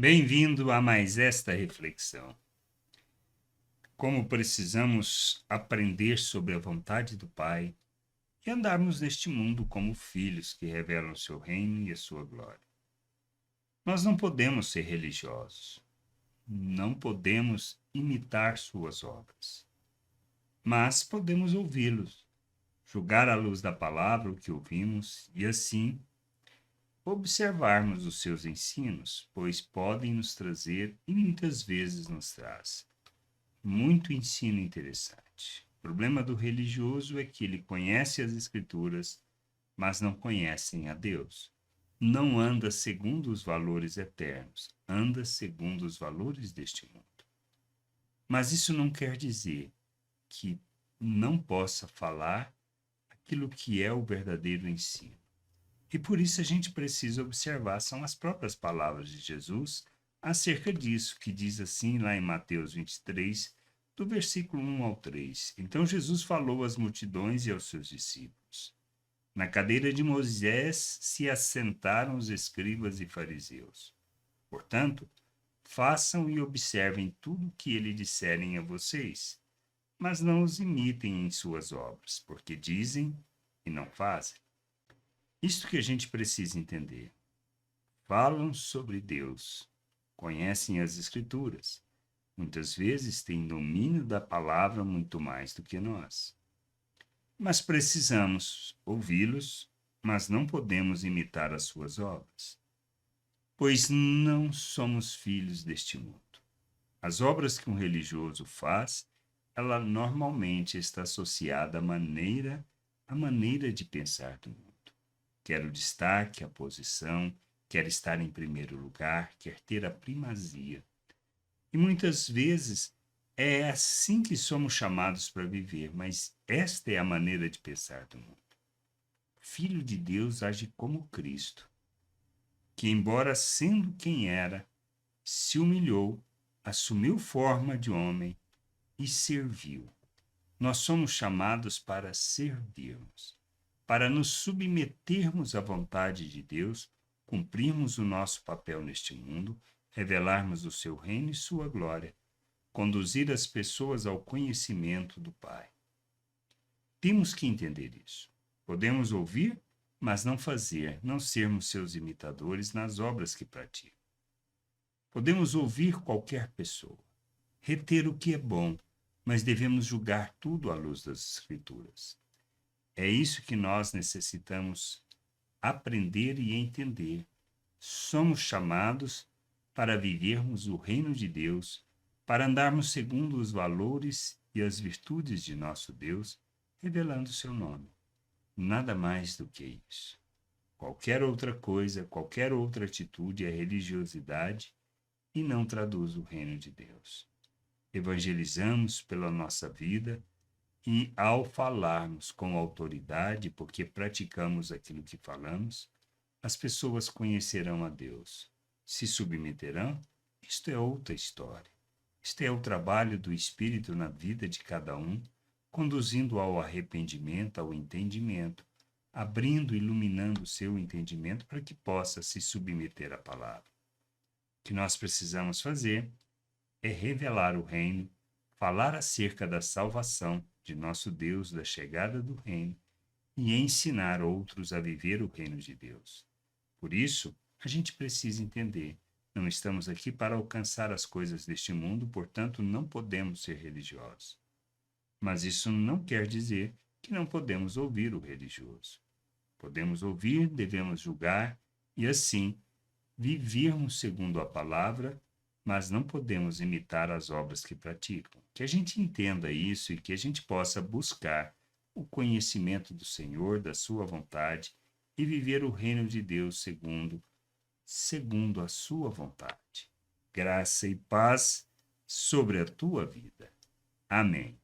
Bem-vindo a mais esta reflexão. Como precisamos aprender sobre a vontade do Pai e andarmos neste mundo como filhos que revelam o seu reino e a sua glória. Nós não podemos ser religiosos, não podemos imitar suas obras, mas podemos ouvi-los, julgar à luz da palavra o que ouvimos e assim observarmos os seus ensinos, pois podem nos trazer e muitas vezes nos traz muito ensino interessante. O problema do religioso é que ele conhece as Escrituras, mas não conhecem a Deus. Não anda segundo os valores eternos, anda segundo os valores deste mundo. Mas isso não quer dizer que não possa falar aquilo que é o verdadeiro ensino. E por isso a gente precisa observar, são as próprias palavras de Jesus acerca disso, que diz assim lá em Mateus 23, do versículo 1 ao 3. Então Jesus falou às multidões e aos seus discípulos. Na cadeira de Moisés se assentaram os escribas e fariseus. Portanto, façam e observem tudo o que ele disserem a vocês, mas não os imitem em suas obras, porque dizem e não fazem. Isto que a gente precisa entender. Falam sobre Deus, conhecem as Escrituras, muitas vezes têm domínio da palavra muito mais do que nós. Mas precisamos ouvi-los, mas não podemos imitar as suas obras, pois não somos filhos deste mundo. As obras que um religioso faz, ela normalmente está associada à maneira de pensar do mundo. Quer o destaque, a posição, quer estar em primeiro lugar, quer ter a primazia. E muitas vezes é assim que somos chamados para viver, mas esta é a maneira de pensar do mundo. O Filho de Deus age como Cristo, que, embora sendo quem era, se humilhou, assumiu forma de homem e serviu. Nós somos chamados para servirmos, para nos submetermos à vontade de Deus, cumprirmos o nosso papel neste mundo, revelarmos o seu reino e sua glória, conduzir as pessoas ao conhecimento do Pai. Temos que entender isso. Podemos ouvir, mas não fazer, não sermos seus imitadores nas obras que praticam. Podemos ouvir qualquer pessoa, reter o que é bom, mas devemos julgar tudo à luz das Escrituras. É isso que nós necessitamos aprender e entender. Somos chamados para vivermos o reino de Deus, para andarmos segundo os valores e as virtudes de nosso Deus, revelando seu nome. Nada mais do que isso. Qualquer outra coisa, qualquer outra atitude é religiosidade e não traduz o reino de Deus. Evangelizamos pela nossa vida e, ao falarmos com autoridade, porque praticamos aquilo que falamos, as pessoas conhecerão a Deus. Se submeterão? Isto é outra história. Isto é o trabalho do Espírito na vida de cada um, conduzindo ao arrependimento, ao entendimento, abrindo e iluminando o seu entendimento para que possa se submeter à palavra. O que nós precisamos fazer é revelar o reino, falar acerca da salvação de nosso Deus, da chegada do reino, e ensinar outros a viver o reino de Deus. Por isso, a gente precisa entender, não estamos aqui para alcançar as coisas deste mundo, portanto, não podemos ser religiosos. Mas isso não quer dizer que não podemos ouvir o religioso. Podemos ouvir, devemos julgar e, assim, vivermos segundo a palavra, mas não podemos imitar as obras que praticam. Que a gente entenda isso e que a gente possa buscar o conhecimento do Senhor, da sua vontade e viver o reino de Deus segundo a sua vontade. Graça e paz sobre a tua vida. Amém.